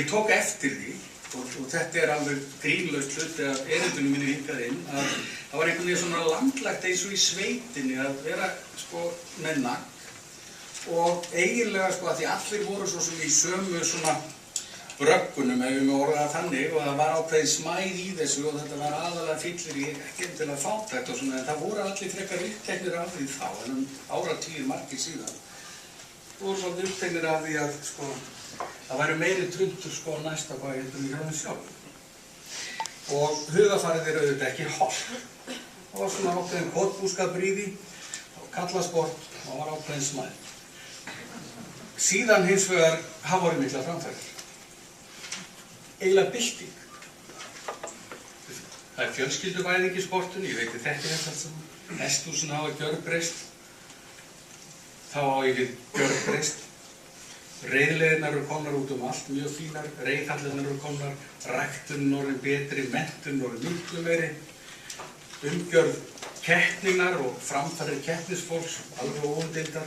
ég tók eftir því, og þetta alveg grínlaust hluti af erindunum mínu hingað inn, að það var einhvern veginn svona landlægt eins og í sveitinni að vera sko með nagl og eiginlega sko að því allir voru svo sem í sömu svona bröggunum, ef við með orðað þannig, og það var ákveðin smæð í þessu og þetta var aðalega fyllir í ekki til að fátækt og svona, en það voru allir frekar uppteknir af því þá, en áratugir margir síðan. Það voru svolítið uppteknir af því að sko, það væri meiri trundur sko næsta bæ heldur hjá þeim sjálf. Og hugafarið auðvitað ekki holt. Það var svona ákveðin kotbúskapur í því, kallasport og var ákveðin smæð. Síðan hins vegar hafa voru mikla framfærir. Eiginlega bylting. Það fjölskylduvæðing í sportinu, ég veit þetta allt saman. Hesthúsin hafa gjörbreyst. Þá á ég við gjörbreyst. Reiðleiðirnar eru komnar út allt, mjög fínar. Reiðhallirnar eru komnar, ræktunin orðin betri, menntunin orðin miklu meiri. Umgjörð keppningar og framfærir keppnisfólks, alveg óumdeildar.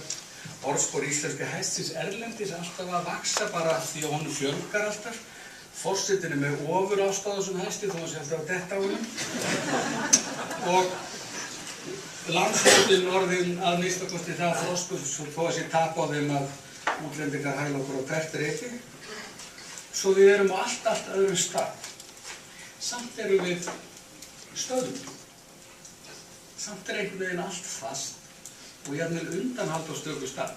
Orðspor íslenska hestsins erlendis alltaf að vaxa bara því að honum fjölgar alltaf. Forsetinn er með ofurást á þessum hesti þó að sé alltaf að detta á honum. Og landsmótin orðin að minnstakosti það þroskuð þó að sé tap á þeim að útlendingar hæla okkur á hvert reiki. Svo við erum á allt öðrum stað. Samt erum við stöðum. Samt einhvern veginn allt fast og jafnvel undanhald á stöku stað.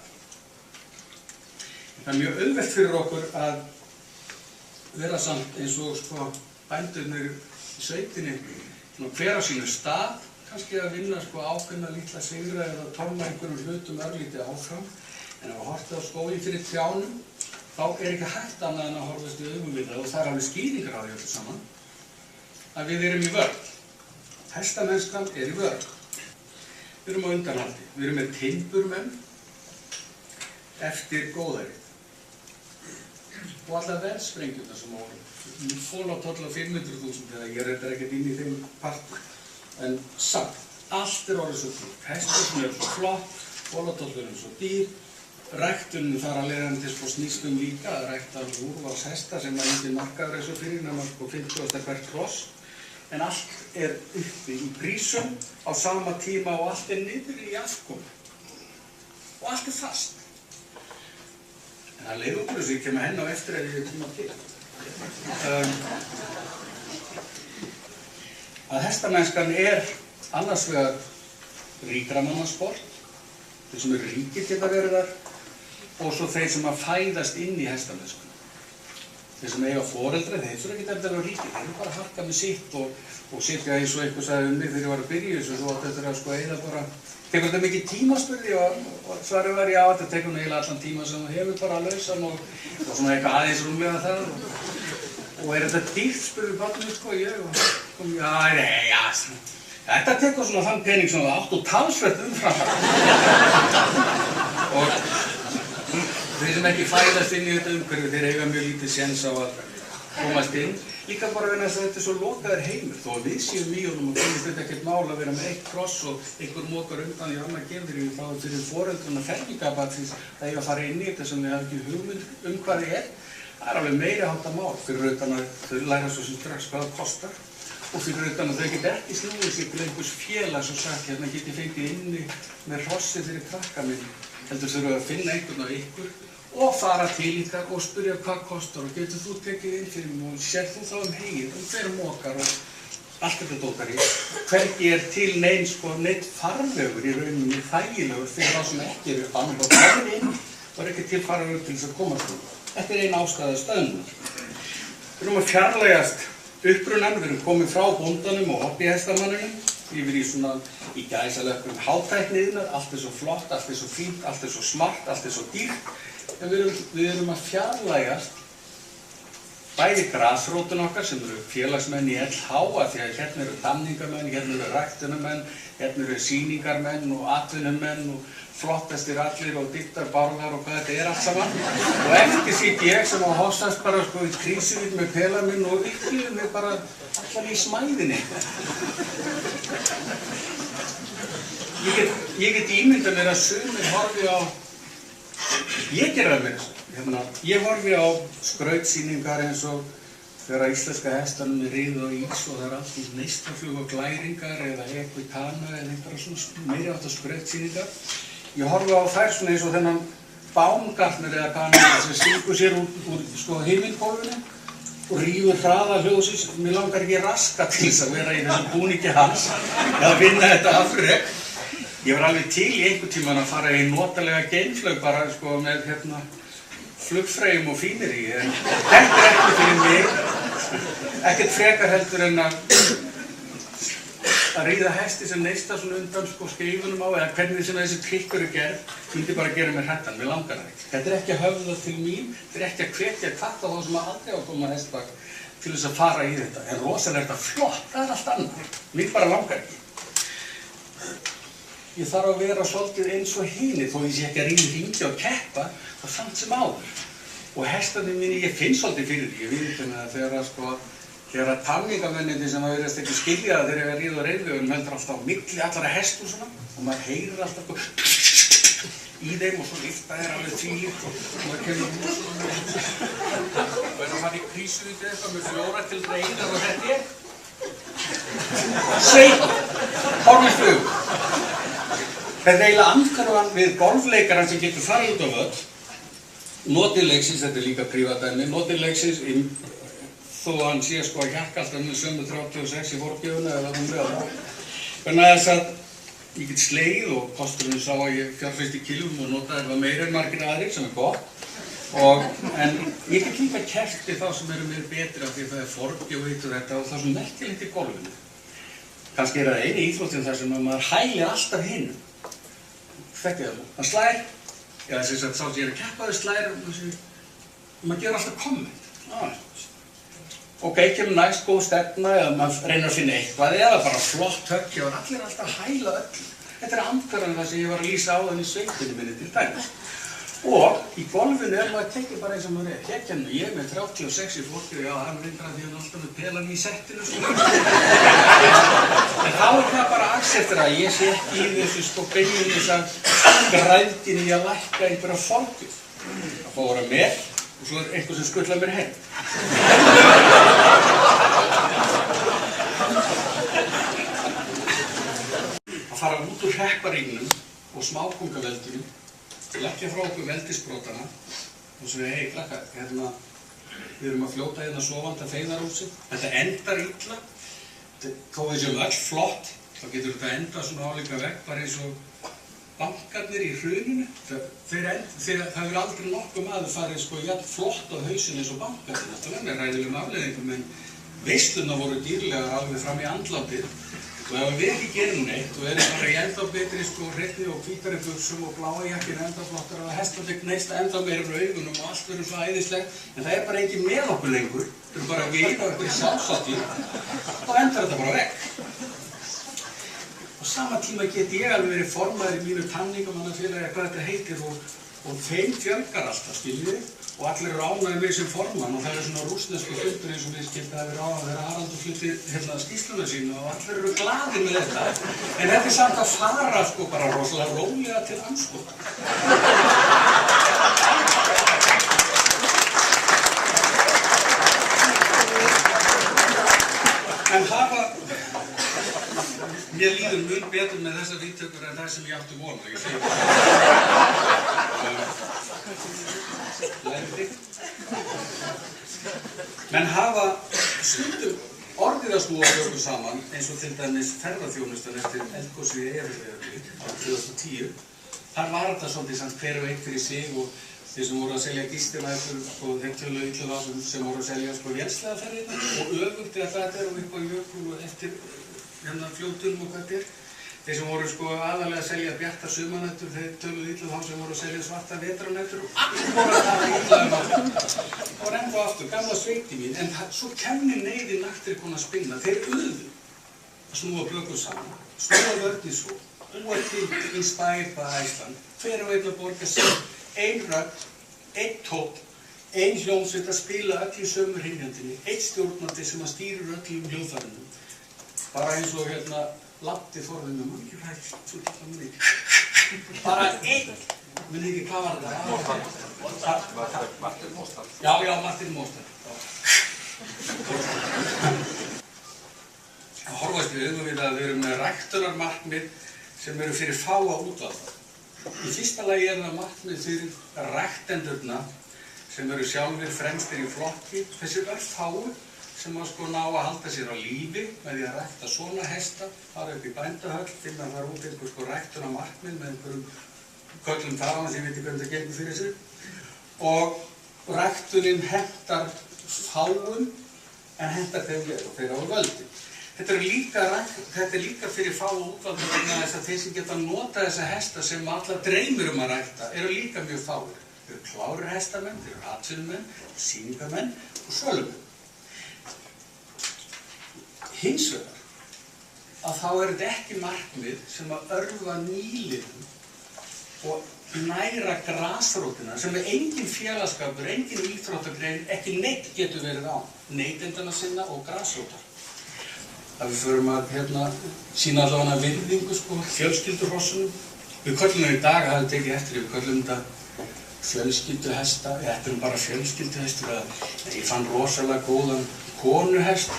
Það mjög auðvelt fyrir okkur að vera samt eins og sko bændurnir í sveitinni hver á sínu stað, kannski að vinna sko ákveðna lítla sigra eða tóma einhverjum hlutum örlítið áfram, en ef að horta á skóginn fyrir trjánum, þá ekki hægt annað en að horfast í augum við það, og það alveg skýringar á því öllu saman, að við erum í vörn. Hestamennskan í vörn. Við erum á undanhaldi. Við erum með timburmenn eftir góðærið. Og allar verðsprengjurnar sem voru. Fólátoll á 500.000 eða ég reyndar ekkert inn í þeim partur. En samt, allt orðið svo flott. Hesturinn svo flott, fólátollurinn svo dýr. Ræktunin þar að leiðandi sko snýst líka að rækta úrvals hesta sem að engin markaður svo fyrir nema sko 50. hvert kross. En allt uppi í prísum á sama tíma og allt niður í afkomu. Og allt fast. En það leið okkur þess að ég kemur henni á eftir ef ég tíma til. Að hestamennskan annars vegar ríkramannasport, þeir sem eru ríkir geta verið þar, og svo þeir sem að fæðast inn í hestamennskan. Þeir sem eiga foreldra, þeir þurfa ekki að vera ríkir, þeir eru bara að harka með sitt og sitja eins og eitthvað sagði mig þegar ég var að byrja þessu, svo að þetta sko eiginlega bara, tekur þetta mikið tíma spurði og svarið var já, þetta tekur eiginlega allan tíma sem þú hefur bara lausan og svona eitthvað aðeins rúmlega það og þetta dýrt spurði barnið sko ég og já, þetta tekur svona þann pening sem það átt og talsvert umfram og þeir sem ekki fæðast inn í þetta umhverfi, þeir eiga mjög lítið séns á að komast inn. Líka bara vegna þess að þetta svo lokaður heimur. Þó að við séum í honum og finnst þetta ekkert mál að vera með eitt kross og einhver mokar undan í annar gefðir þá fyrir foreldruna fermingabarnsins að eiga að fara inn í þetta sem við hafum ekki hugmynd hvað þið Það alveg meiri háttar mál fyrir utan að þau læra svo sem strax hvað það kostar og fyrir utan að þau geta ekki snúið sig til einhvers félags og sagt hérna geti fengið inni með hrossi fyrir krakka minn. Heldur þurfa að finna einhvern á ykkur og fara til ykkar og spyrja hvað kostar og getur þú tekið inn fyrir mig og sér þú þá hegið hver mokar og allt þetta dótar í. Hvergi til neitt farvegur í rauninni þægilegur fyrir þá sem ekki eru annað og það inn og ekki til farvegur til þess að komast úr. Þetta ein ástæða stöðnunar. Við erum að fjarlægjast upprunann, við erum komið frá bóndanum og hobbyhestamanninum yfir í svona í gæsalöpum hátækniðnar, allt svo flott, allt svo fínt, allt svo smart, allt svo dýrt. En við erum að fjarlægjast bæði grasrótun okkar sem eru félagsmenn í LH af því að hérna eru tamningamenn, hérna eru ræktunarmenn, hérna eru sýningarmenn og atvinnumenn og flottastir allir og diktarbarðar og hvað þetta allt saman. Og eftir sitt ég sem á hossast bara sko í Krýsuvík með pela minn og upplifði mig bara allar í smæðinni. Ég get ímyndað mér að sumir horfi á Ég gera það með þessu. Ég horfi á skrautsýningar eins og þegar íslenska hestarnir er riðu á ís og það er allt í neistaflug og glæringar eða equitana eða einhverja svona meiri áttar skrautsýningar. Ég horfi á þær svona eins og þennan Baumgartner eða kannan sem syngur sér úr sko himinhvolfinu og rífur hraða hljóðsins. Mér langar ekki raska til þess að vera í þessum búningi hans eða vinna þetta afrek. Ég var alveg til í einhvern tímann að fara í notalega geimflaug bara sko með flugfreyjum og fíneri, en þetta er ekki fyrir mig, ekkert frekar heldur en að ríða hesti sem neista svona undan sko skeifunum á, eða hvernig sem þessi trikkur er gerð, myndi bara gera mér hrættan, mér langar það ekki. Þetta er ekki að höfða til mín, þetta er ekki að hvetja hvatta þá sem aldrei á að koma hestbak til þess að fara í þetta, en rosalega er þetta flott, það er allt annað, mér bara langar ekki. Ég þarf að vera svolítið eins og hinir, þó ég sé ekki að ríða og keppa, það samt sem áður. Og hestarnir mínir, ég finn svolítið fyrir því, ég veit það þegar talningamennirnir sem að verðast ekki skilja það þegar ég er ríða á reiðvegum heldur alltaf á milli allara hestum svona og maður heyrir alltaf í þeim og svo lyfta þeir alveg tvílíkt og maður kemur út og er að fara í krísuvíti eitthvað með 4 til 1 og þetta er Sveinn, horfisflug. Þetta er eiginlega andhverfan við golfleikarann sem getur farið út á völl. Notið leiksins, þetta er líka prívatdæmi, notið leiksins þó að hann sé sko að hjakka alltaf með sömu 36 í forgjöfuna eða hún við að þannig að þess að ég get slegið og kosturinn sá að ég fjárfesti kilum og notaði eitthvað meira en margir aðrir sem er gott en ég get líka keppt við þá sem eru mér betri af því að það er forgjöf og þetta og það er svo merkilegt í golfinu. Kannski er það eini íþróttin þar sem maður hælir alltaf hinum. Þekkið það, hann slær eða þess að sá sem ég er að keppa þau slær og maður gerur alltaf komment. Ok, kemur næst góð stefna eða maður reynir að finna eitthvað eða bara flott höggja og allir alltaf að hæla öllu. Þetta er andhverfan það sem ég var að lýsa á þannig sveitinni minni til dæmis. Og í golfinu er maður tekið bara eins og maður er. Hér kemur ég með 36 í fólki og já, hann reyndar að því hann alltaf með pelan í settinu sko. En þá er það bara acceptera að ég sé ekki í þessu sko beinlínis að græðgin í að lækka einhverja fólkið. Það fá að vera með og svo er einhver sem skullar mér heim. Að fara út úr hrepparígnum og smákungaveldunum, leggja frá okkur veldisbrotana og segja, hei krakkar, við erum að fljóta hérna sofandi að feigðarhúsi. Þetta endar illa, þó við séum öll flott, þá getur þetta enda svona álíka vekk, bara eins og bankarnir í hruninu. Það hefur aldrei nokkuð maður farið sko jafn flott á hausinn eins og bankarnir. Þetta var með ræðilegum afleiðingum, en veislurnar voru dýrlegar alveg fram í andlátið. Og ef við ekki gerum neitt og erum bara í enda betri sko hreinni og hvítari buxum og bláa jakkinn enda flottar og hestarnir neista enda meira úr augunum og allt verður svo æðislegt, en það er bara enginn með okkur lengur, það er bara við og einhverju sjálfsáttir, þá endar þetta bara vekk. Á sama tíma get ég alveg verið formaður í mínu talningamannafélagi hvað þetta heitir og þeim fjölgar alltaf, skiljið, og allir eru ánægðir með sem formann og það er svona rússnesku fundur eins og við skildið að vera á að vera Haraldur flutti skýrsluna sína og allir eru glaðir með þetta. En þetta er samt að fara sko bara rosalega rólega til andskota. En mér líður mun betur með þessar viðtökur en það sem ég átti von, ekki segja. Menn hafa stundum orðið að snúa okkur saman eins og til dæmis ferðaþjónustan eftir eldgosið í Eyjafjallajökli árið 2010. Þar var þetta svolítið samt hver og einn fyrir sig og þeir sem voru að selja gistilætur og þeir töluðu illa þá sem voru að selja sko vélsleðaferðirnar og öfugt eða þetta er og upp á jökul og eftir fljótunum og hvað þetta er. Þeir sem voru sko aðalega að selja bjartar sumarnætur, þeir töluðu illa þá sem voru að selja svarta vetrarnætur og allir voru að tala illa þetta. Það var ennþá aftur, gamla sveiti mín, en svo kemur neyðin aftur konar spinna. Þeir auðu að snúa bökum saman, snúa vörði svo, búa til Inspired by Iceland, hver og einn að borga sig, ein rödd, einn tónn, ein hljómsveit að spila öll í sömu hrynjandinni, einn stjórnandi sem að stýrir öllum hljóðfærunum. Bara eins og Latti forðum með manni rætt, svo til að manni. Bara einn Munið ekki, hvað var þetta? Martin Mostard. Já, Martin Mostard. Horfast í augu við að við erum með ræktunarmarkmið sem eru fyrir fáa útvalda. Í fyrsta lagi það markmið fyrir ræktendurna sem eru sjálfir fremstir í flokki. Þessi örfáu sem ná að halda sér á lífi með því að rækta svona hesta, fara upp í bændahöll, finna þar út einhver ræktunarmarkmið með einhverjum köllum þaðan sem ég veit ekki hvernig það gengur fyrir sig. Og ræktunin hentar fáum en hentar þeim vel og þeir á völdin. Þetta er líka fyrir fáa útvalda vegna þess að þeir sem geta nota þessa hesta sem allar dreymir að rækta eru líka mjög fáir. Þeir eru klárir hestamenn, þeir eru atvinnumenn, sýningamenn og sölumenn. Hins vegar að þá er þetta ekki markmið sem að örva nýliðum og næra grasrótina sem er engin félagsskapur, engin íþróttagrein, ekki neitt getur verið á. Neytendana sinna og grasrótar. Að við förum að sýna allavega virðingu fjölskylduhrossunum. Við köllum það í dag, það hefur tekið eftir, við köllum þetta fjölskylduhesta, þetta eru bara fjölskylduhestur. Ég fann rosalega góðan konuhest.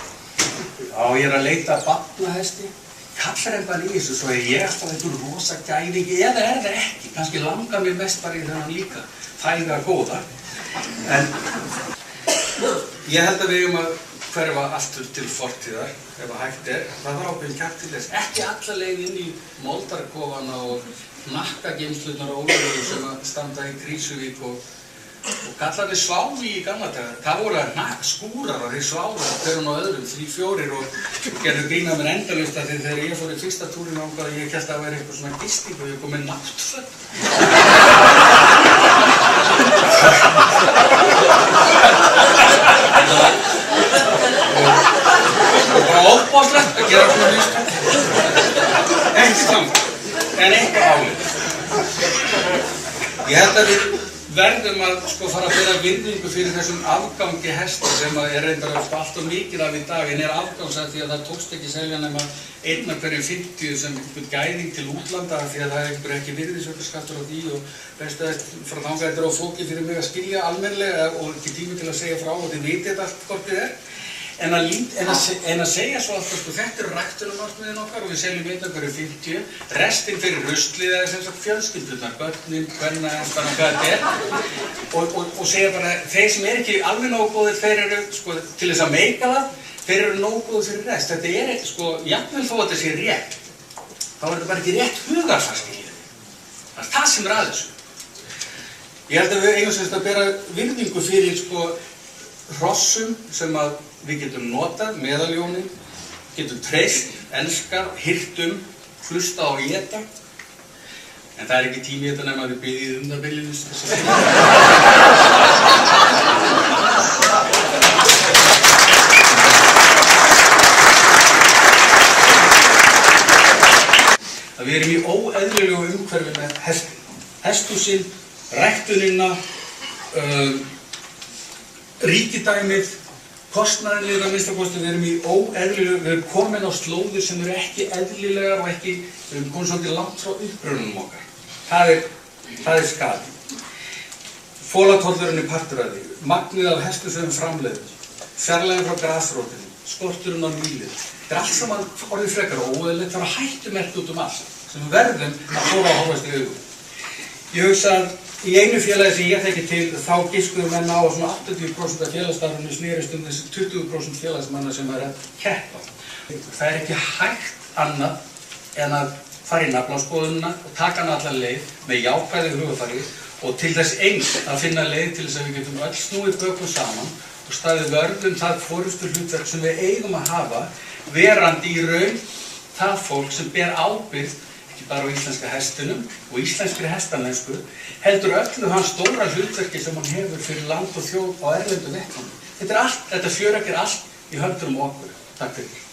Ég er að leita að barnahesti. Kallar en bara í þessu, svo er ég alltaf einhver rosa gæðingi, eða er það ekki. Kannski langar mér mest bara í þennan líka þæga góða. En ég held að við eigum að hverfa aftur til fortíðar, ef að hægt er. Það var ábyrgðin kjark til þess. Ekki alla leið inn í moldarkofana og hnakkageymslurnar og ólögur sem að standa í Krýsuvík og kallarnir sváfu í gamla daga. Það voru skúrar og þeir sváfu hver og öðrum, 3-4 og gerðu grín að mér endalaust af því þegar ég fór í fyrsta túrin ánga ég hélt að það væri eitthvað svona gisting og ég kom með náttföt. Og bara óbáslegt að gera svona nýst. Ekki saman, en eitthvað álið. Ég held að við verðum að fara að bera virðingu fyrir þessum afgangi hesta sem er reyndar allt og mikið af í dag en er afgangsað því að það tókst ekki selja nema 1 af hverjum 50 sem einhvern gæðing til útlanda því að það er ekki virðisaukaskattur á því og bestu að frá þangað þetta er á flókið fyrir mig að skilja almennilega og ekki tími til að segja frá og þið vitið þetta allt hvort þið er. En að segja svo alltaf, þetta eru ræktunarmarkmiðin okkar og við seljum 1 af hverjum 50, restinn fyrir ruslið eða sem sagt fjölskyldurnar, börnin, kvennahestana, hvað þetta er og segja bara, þeir sem er ekki alveg nógu góðir, þeir eru til þess að meika það, þeir eru nógu góðir fyrir rest. Þetta er jafnvel þó að þetta sé rétt, þá er þetta bara ekki rétt hugarfarskilið. Það er það sem er að þessu. Ég held að við eigum semst að bera virðingu fyrir hrossum sem að við getum notað, meðaljónin, getum treyst, elskað, hirtum, hlusta og éta. En það er ekki tími þetta nema að við biðjum það viljumist þess að við erum í óeðlilegu umhverfi með hestin. Hesthúsin, ræktunina, ríkidæmið, kostnaðin við að minnstakosti, við erum í óeðlilegu, við erum komin á slóðir sem eru ekki eðlilegar og ekki, við erum komin svolítið langt frá upprunanum okkar. Það er skaði. Fólatollurinn er partur af því, magnið af hestum sem við framleiðum, fjarlægðin frá grasrótinni, skorturinn á nýlið. Þetta er allt saman orðið frekar og óeðlilegt, það eru hættumerki út allt sem við verðum að þora að horfast í augum. Ég hugsa að í einu félagi sem ég þekki til, þá giskuðu menn á að svona 80% af félagsstarfinu snerist þessi 20% félagsmanna sem er að keppa. Það er ekki hægt annað en að fara í nafnláskoðunina og taka hana allar leið með jákvæðu hugafari og til þess eins að finna leið til þess að við getum öll snúið bökum saman og staðið vörð það forystuhlutverk sem við eigum að hafa verandi í raun það fólk sem ber ábyrgð ekki bara á íslenska hestinum og íslenskri hestamennsku, heldur öllu hans stóra hlutverki sem hann hefur fyrir land og þjóð á erlendu vettvangi. Þetta fjörökk er allt í höndunum okkur. Takk fyrir.